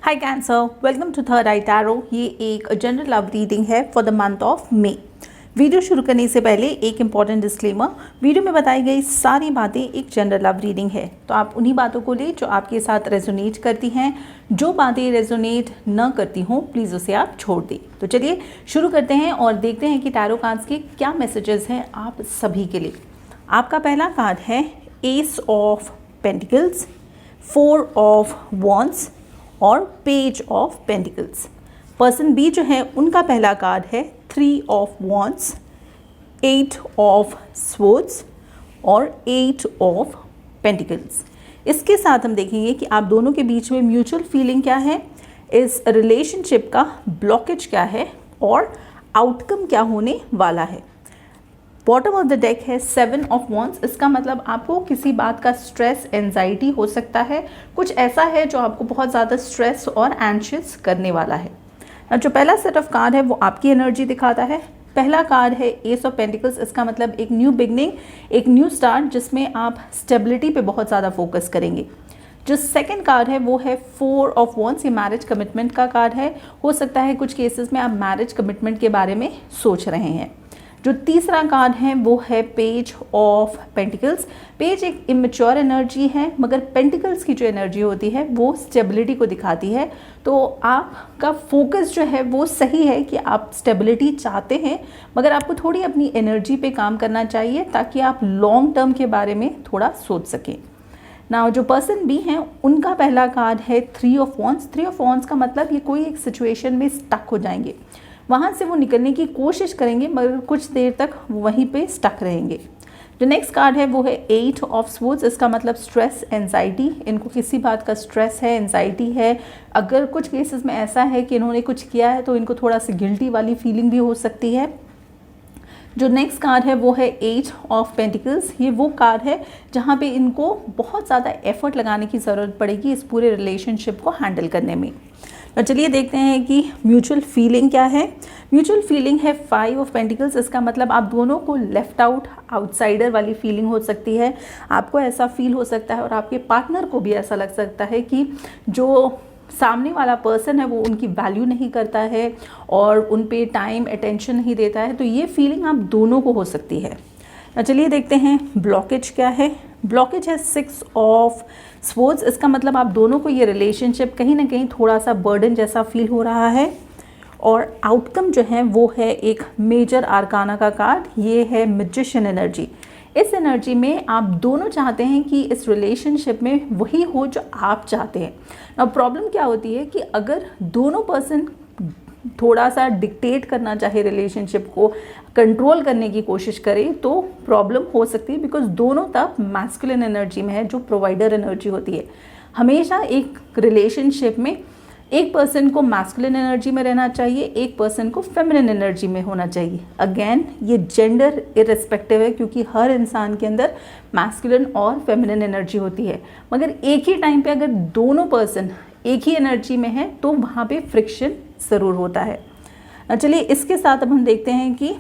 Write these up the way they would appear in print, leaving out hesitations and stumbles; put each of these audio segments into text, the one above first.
Hi cancer, welcome to third eye tarot. ये एक general love reading है for the month of May. Video शुरू करने से पहले एक इंपॉर्टेंट डिस्क्लेमर, वीडियो में बताई गई सारी बातें एक जनरल लव रीडिंग है, तो आप उन्हीं बातों को ले जो आपके साथ रेजोनेट करती हैं। जो बातें रेजोनेट न करती हों प्लीज़ उसे आप छोड़ दें। तो चलिए शुरू करते हैं और देखते हैं कि टैरो कार्ड्स के क्या मैसेजेस हैं आप सभी के लिए। आपका पहला कार्ड है ace of pentacles, 4 of wands और page of pentacles. Person B जो है उनका पहला कार्ड है 3 ऑफ वॉन्ड्स, 8 ऑफ स्वॉर्ड्स और 8 ऑफ पेंटिकल्स। इसके साथ हम देखेंगे कि आप दोनों के बीच में म्यूचुअल फीलिंग क्या है, इस रिलेशनशिप का ब्लॉकेज क्या है और आउटकम क्या होने वाला है। बॉटम ऑफ द डेक है 7 ऑफ वॉन्ड्स। इसका मतलब आपको किसी बात का स्ट्रेस, एंजाइटी हो सकता है, कुछ ऐसा है जो आपको बहुत ज़्यादा स्ट्रेस और एंशियस करने वाला है। जो पहला सेट ऑफ कार्ड है वो आपकी एनर्जी दिखाता है। पहला कार्ड है एस ऑफ पेंटिकल्स। इसका मतलब एक न्यू बिगनिंग, एक न्यू स्टार्ट जिसमें आप स्टेबिलिटी पे बहुत ज़्यादा फोकस करेंगे। जो सेकंड कार्ड है वो है 4 ऑफ वॉन्ड्स। ये मैरिज कमिटमेंट का कार्ड है। हो सकता है कुछ केसेस में आप मैरिज कमिटमेंट के बारे में सोच रहे हैं। जो तीसरा कार्ड है वो है पेज ऑफ पेंटिकल्स। पेज एक इमेच्योर एनर्जी है, मगर पेंटिकल्स की जो एनर्जी होती है वो स्टेबिलिटी को दिखाती है। तो आपका फोकस जो है वो सही है कि आप स्टेबिलिटी चाहते हैं, मगर आपको थोड़ी अपनी एनर्जी पे काम करना चाहिए ताकि आप लॉन्ग टर्म के बारे में थोड़ा सोच सकें। नाउ जो पर्सन बी हैं उनका पहला कार्ड है 3 ऑफ वॉन्ड्स। 3 ऑफ वॉन्ड्स का मतलब ये कोई एक सिचुएशन में स्टक हो जाएंगे, वहाँ से वो निकलने की कोशिश करेंगे मगर कुछ देर तक वहीं पे स्टक रहेंगे। जो नेक्स्ट कार्ड है वो है 8 ऑफ स्वॉर्ड्स। इसका मतलब स्ट्रेस, एंजाइटी। इनको किसी बात का स्ट्रेस है, एंजाइटी है। अगर कुछ केसेस में ऐसा है कि इन्होंने कुछ किया है तो इनको थोड़ा सी गिल्टी वाली फीलिंग भी हो सकती है। जो नेक्स्ट कार्ड है वो है 8 ऑफ पेंटिकल्स। ये वो कार्ड है जहाँ पे इनको बहुत ज़्यादा एफर्ट लगाने की ज़रूरत पड़ेगी इस पूरे रिलेशनशिप को हैंडल करने में। तो चलिए देखते हैं कि म्यूचुअल फीलिंग क्या है। म्यूचुअल फीलिंग है 5 ऑफ पेंटिकल्स। इसका मतलब आप दोनों को लेफ्ट आउट, आउटसाइडर वाली फीलिंग हो सकती है। आपको ऐसा फील हो सकता है और आपके पार्टनर को भी ऐसा लग सकता है कि जो सामने वाला पर्सन है वो उनकी वैल्यू नहीं करता है और उन पे टाइम, अटेंशन नहीं देता है। तो ये फीलिंग आप दोनों को हो सकती है। चलिए देखते हैं ब्लॉकेज क्या है। ब्लॉकेज है 6 ऑफ स्वॉर्ड्स। इसका मतलब आप दोनों को ये रिलेशनशिप कहीं ना कहीं थोड़ा सा बर्डन जैसा फील हो रहा है और आउटकम जो है वो है एक मेजर आर्काना का कार्ड। ये है मैजिशियन एनर्जी। इस एनर्जी में आप दोनों चाहते हैं कि इस रिलेशनशिप में वही हो जो आप चाहते हैं। अब प्रॉब्लम क्या होती है कि अगर दोनों पर्सन थोड़ा सा डिक्टेट करना चाहे, रिलेशनशिप को कंट्रोल करने की कोशिश करें तो प्रॉब्लम हो सकती है, बिकॉज दोनों तब मैस्कुलिन एनर्जी में है जो प्रोवाइडर एनर्जी होती है। हमेशा एक रिलेशनशिप में एक पर्सन को मैस्कुलिन एनर्जी में रहना चाहिए, एक पर्सन को फेमिनिन एनर्जी में होना चाहिए। अगेन ये जेंडर इररिस्पेक्टिव है क्योंकि हर इंसान के अंदर मैस्कुलिन और फेमिनिन एनर्जी होती है, मगर एक ही टाइम पे अगर दोनों पर्सन एक ही एनर्जी में है तो वहाँ पे फ्रिक्शन ज़रूर होता है। चलिए इसके साथ अब हम देखते हैं कि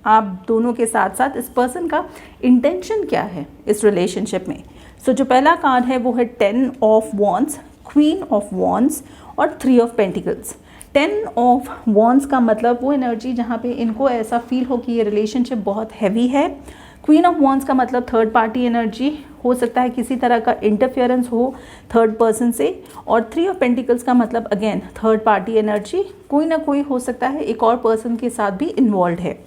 आप दोनों के साथ साथ इस पर्सन का इंटेंशन क्या है इस रिलेशनशिप में। सो जो पहला कार्ड है वो है 10 of wands, queen of wands और 3 ऑफ पेंटिकल्स। 10 ऑफ वॉन्ड्स का मतलब वो एनर्जी जहाँ पे इनको ऐसा फील हो कि ये रिलेशनशिप बहुत हैवी है। क्वीन ऑफ वॉन्ड्स का मतलब थर्ड पार्टी एनर्जी, हो सकता है किसी तरह का इंटरफेरेंस हो थर्ड पर्सन से। और 3 ऑफ पेंटिकल्स का मतलब अगेन थर्ड पार्टी एनर्जी, कोई ना कोई हो सकता है एक और पर्सन के साथ भी इन्वॉल्व है।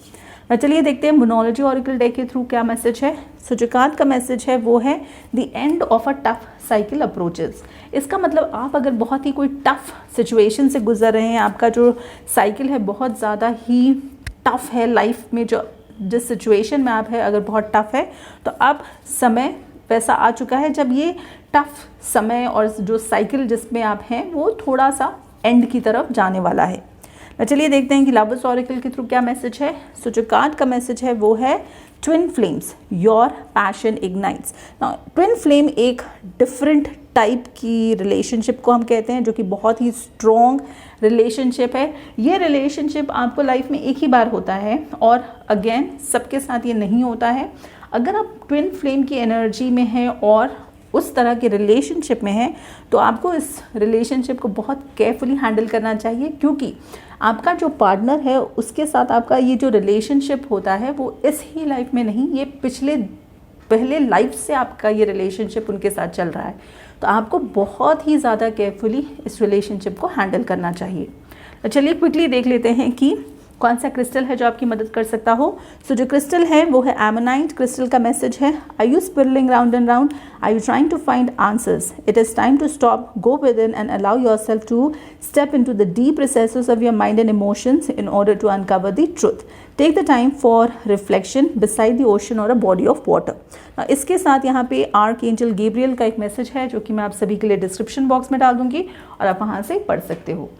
चलिए देखते हैं मोनोलॉजी ऑरेकल डेक के थ्रू क्या मैसेज है। सो जो कार्ड का मैसेज है वो है the end of a tough cycle approaches. इसका मतलब आप अगर बहुत ही कोई टफ सिचुएशन से गुजर रहे हैं, आपका जो साइकिल है बहुत ज़्यादा ही टफ है लाइफ में, जो जिस सिचुएशन में आप है अगर बहुत टफ है तो अब समय वैसा आ चुका है जब ये टफ समय और जो साइकिल जिसमें आप हैं वो थोड़ा सा एंड की तरफ जाने वाला है। चलिए देखते हैं कि लवर्स ऑरेकल के थ्रू क्या मैसेज है। सो जो कार्ड का मैसेज है वो है twin flames, your passion ignites. Twin flame एक डिफरेंट टाइप की रिलेशनशिप को हम कहते हैं जो कि बहुत ही स्ट्रॉन्ग रिलेशनशिप है। ये रिलेशनशिप आपको लाइफ में एक ही बार होता है और अगेन सबके साथ ये नहीं होता है। अगर आप ट्विन फ्लेम की एनर्जी में हैं और उस तरह के रिलेशनशिप में हैं तो आपको इस रिलेशनशिप को बहुत केयरफुली हैंडल करना चाहिए, क्योंकि आपका जो पार्टनर है उसके साथ आपका ये जो रिलेशनशिप होता है वो इस ही लाइफ में नहीं, ये पहले लाइफ से आपका ये रिलेशनशिप उनके साथ चल रहा है। तो आपको बहुत ही ज़्यादा केयरफुली इस रिलेशनशिप को हैंडल करना चाहिए। तो चलिए क्विकली देख लेते हैं कि कौन सा क्रिस्टल है जो आपकी मदद कर सकता हो। सो जो क्रिस्टल है वो है एमोनाइट। क्रिस्टल का मैसेज है, are you spiralling round and round, are you trying to find answers, it is time to stop, go within and allow yourself to step into the deep recesses of your mind and emotions in order to uncover the truth, take the time for reflection beside the ocean or a body of water. इसके साथ यहाँ पे archangel Gabriel का एक message है जो कि मैं आप सभी के लिए डिस्क्रिप्शन बॉक्स में डाल दूंगी और आप वहाँ से पढ़ सकते हो।